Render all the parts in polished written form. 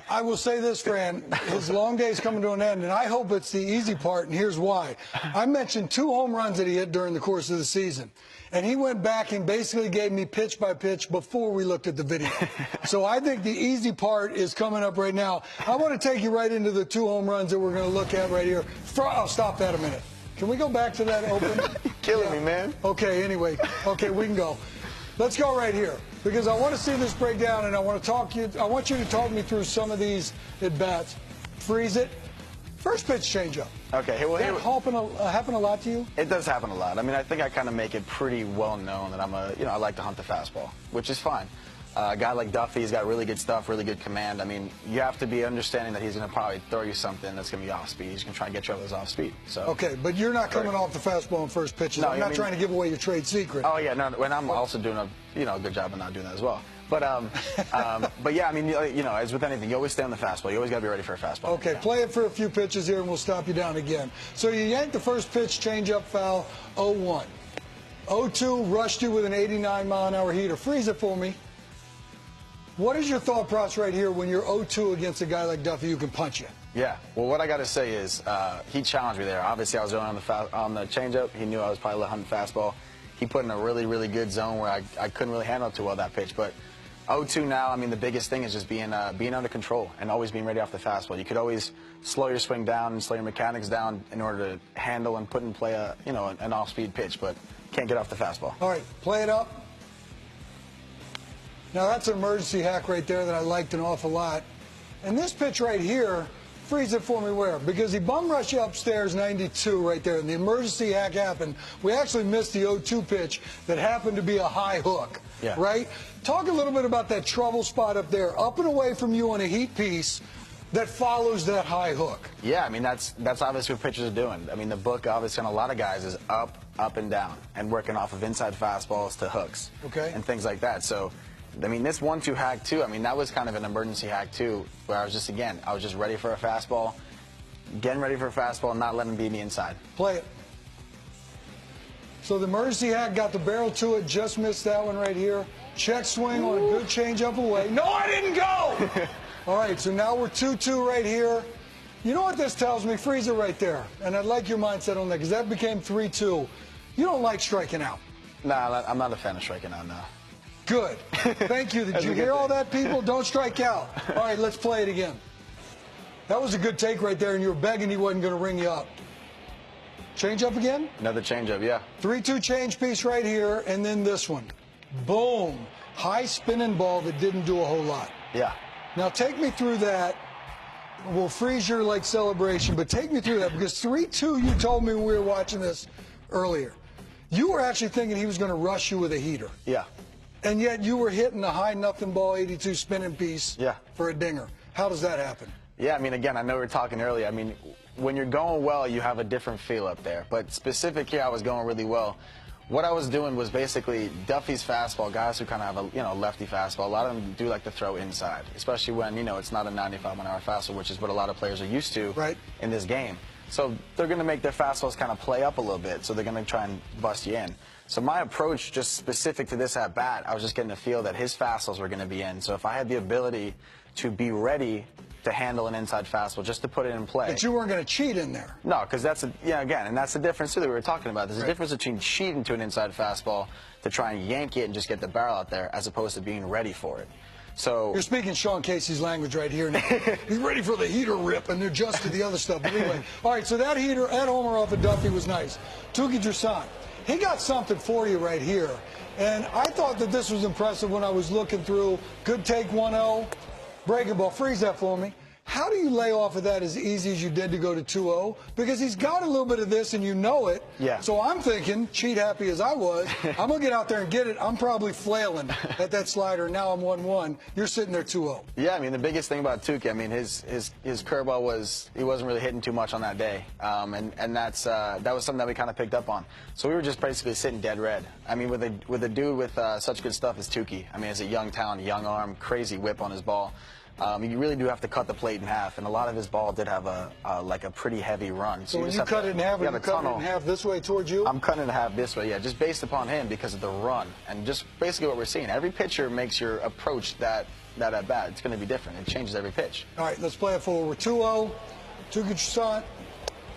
I will say this, Fran, his long day is coming to an end, and I hope it's the easy part, and here's why. I mentioned 2 home runs that he hit during the course of the season, and he went back and basically gave me pitch by pitch before we looked at the video. So I think the easy part is coming up right now. I want to take you right into the 2 home runs that we're going to look at right here. I'll stop that a minute. Can we go back to that open? You're killing me, man. Okay, anyway. Okay, we can go. Let's go right here, because I want to see this break down, and I want you to talk me through some of these at-bats. Freeze it. First pitch changeup. Okay. Well, that happen a lot to you? It does happen a lot. I mean, I think I kind of make it pretty well known that I like to hunt the fastball, which is fine. A guy like Duffy, he's got really good stuff, really good command. I mean, you have to be understanding that he's going to probably throw you something that's going to be off speed. He's going to try and get you off his off speed. So. Okay, but you're not coming off the fastball in first pitches. No, I'm not trying to give away your trade secret. Oh yeah, no. When I'm also doing a good job of not doing that as well. But but yeah, I mean, as with anything, you always stay on the fastball. You always got to be ready for a fastball. Okay, play it for a few pitches here, and we'll stop you down again. So you yanked the first pitch, changeup foul, 0-1. 0-2, rushed you with an 89-mile-an-hour heater. Freeze it for me. What is your thought process right here when you're 0-2 against a guy like Duffy who can punch you? Yeah, well, what I got to say is he challenged me there. Obviously, I was going on the changeup. He knew I was probably hunting fastball. He put in a really, really good zone where I couldn't really handle it too well, that pitch. But 0-2 now, I mean, the biggest thing is just being under control and always being ready off the fastball. You could always slow your swing down and slow your mechanics down in order to handle and put in play an off-speed pitch, but can't get off the fastball. All right, play it up. Now, that's an emergency hack right there that I liked an awful lot. And this pitch right here, freeze it for me where? Because he bum rushed you upstairs 92 right there, and the emergency hack happened. We actually missed the 0-2 pitch that happened to be a high hook, right? Talk a little bit about that trouble spot up there, up and away from you on a heat piece that follows that high hook. Yeah, I mean, that's obviously what pitchers are doing. I mean, the book, obviously, on a lot of guys is up, and down, and working off of inside fastballs to hooks and things like that. So, I mean, this 1-2 hack, too, I mean, that was kind of an emergency hack, too, where I was just ready for a fastball, getting ready for a fastball, not letting him beat me inside. Play it. So the emergency hack got the barrel to it, just missed that one right here. Check swing on a good changeup away. No, I didn't go! All right, so now we're 2-2 right here. You know what this tells me? Freeze it right there. And I'd like your mindset on that, because that became 3-2. You don't like striking out. Nah, I'm not a fan of striking out, no. Good. Thank you. Did you hear all that, people? Don't strike out. All right, let's play it again. That was a good take right there, and you were begging he wasn't going to ring you up. Change up again? Another change up, yeah. 3-2 change piece right here, and then this one. Boom. High spinning ball that didn't do a whole lot. Yeah. Now take me through that. We'll freeze your celebration, but take me through that, because 3-2, you told me when we were watching this earlier. You were actually thinking he was going to rush you with a heater. Yeah. And yet you were hitting a high nothing ball 82 spinning piece for a dinger. How does that happen? Yeah, I mean, again, I know we were talking earlier. I mean, when you're going well, you have a different feel up there. But specific here, I was going really well. What I was doing was basically Duffy's fastball, guys who kind of have a lefty fastball, a lot of them do like to throw inside, especially when, it's not a 95-mile-an-hour fastball, which is what a lot of players are used to in this game. So they're going to make their fastballs kind of play up a little bit, so they're going to try and bust you in. So my approach, just specific to this at-bat, I was just getting the feel that his fastballs were going to be in. So if I had the ability to be ready to handle an inside fastball, just to put it in play. But you weren't going to cheat in there. No, because that's, again, and that's the difference, too, that we were talking about. There's a difference between cheating to an inside fastball to try and yank it and just get the barrel out there, as opposed to being ready for it. So you're speaking Sean Casey's language right here. He's ready for the heater rip, and they're just to the other stuff. But anyway, all right, so that homer off of Duffy was nice. Touki Toussaint, he got something for you right here. And I thought that this was impressive when I was looking through. Good take, 1-0. Breaking ball. Freeze that for me. How do you lay off of that as easy as you did to go to 2-0? Because he's got a little bit of this, and you know it. Yeah. So I'm thinking, cheat happy as I was, I'm going to get out there and get it. I'm probably flailing at that slider. Now I'm 1-1. You're sitting there 2-0. Yeah, I mean, the biggest thing about Touki, I mean, his curveball he wasn't really hitting too much on that day. And that was something that we kind of picked up on. So we were just basically sitting dead red. I mean, with a dude with such good stuff as Touki, I mean, as a young talent, young arm, crazy whip on his ball. you really do have to cut the plate in half, and a lot of his ball did have like a pretty heavy run. So when you cut it in half, you cut it in half this way towards you? I'm cutting it in half this way, yeah, just based upon him because of the run, and just basically what we're seeing. Every pitcher makes your approach that at bat. It's going to be different. It changes every pitch. All right, let's play it forward. We're 2-0, Touki Toussaint,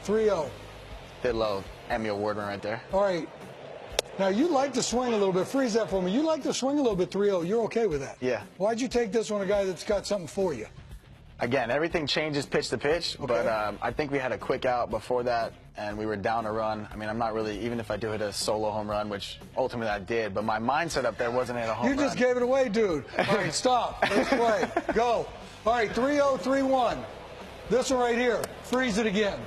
3-0. Hit low, Emmy Award right there. All right. Now, you like to swing a little bit. Freeze that for me. You like to swing a little bit 3-0. You're okay with that? Yeah. Why'd you take this on a guy that's got something for you? Again, everything changes pitch to pitch, okay. but I think we had a quick out before that, and we were down a run. I mean, I'm not really, even if I do hit a solo home run, which ultimately I did, but my mindset up there wasn't hit a home run. You just gave it away, dude. All right, stop. Let's play. Go. All right, 3-0, 3-1. This one right here. Freeze it again.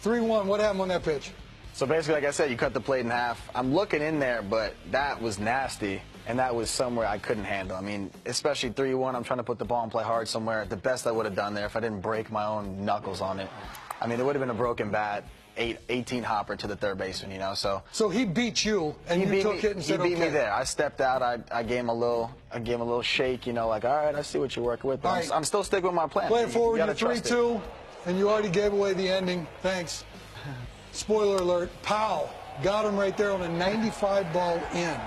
3-1. What happened on that pitch? So basically, like I said, you cut the plate in half. I'm looking in there, but that was nasty, and that was somewhere I couldn't handle. I mean, especially 3-1, I'm trying to put the ball and play hard somewhere. The best I would have done there if I didn't break my own knuckles on it. I mean, it would have been a broken bat, 18 hopper to the third baseman, you know. So he beat you, and you took it and said, he beat okay. me there. I stepped out. I gave him a little shake, you know, like, all right, I see what you're working with. But right. I'm still sticking with my plan. Play it forward. You're You're 3-2, and you already gave away the ending. Thanks. Spoiler alert, Powell got him right there on a 95 ball in.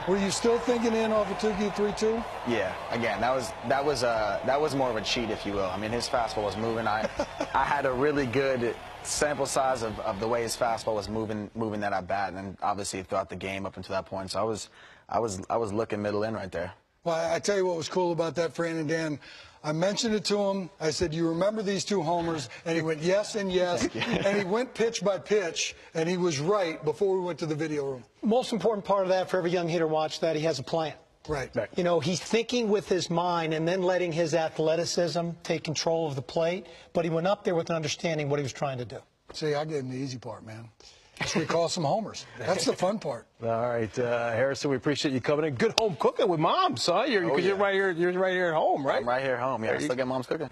Were you still thinking in off of Touki 3-2? Yeah, again, that was more of a cheat, if you will. I mean, his fastball was moving. I had a really good sample size of the way his fastball was moving that at bat, and obviously throughout the game up until that point. So I was looking middle in right there. Well, I tell you what was cool about that, Fran and Dan. I mentioned it to him. I said, you remember these two homers? And he went yes and yes. And he went pitch by pitch, and he was right before we went to the video room. Most important part of that for every young hitter watch that he has a plan. Right. You know, he's thinking with his mind and then letting his athleticism take control of the plate. But he went up there with an understanding what he was trying to do. See, I gave him the easy part, man. Just recall some homers. That's the fun part. All right, Harrison, we appreciate you coming in. Good home cooking with Mom, son. You're right here at home, right? I'm right here at home. Yeah, I still get Mom's cooking.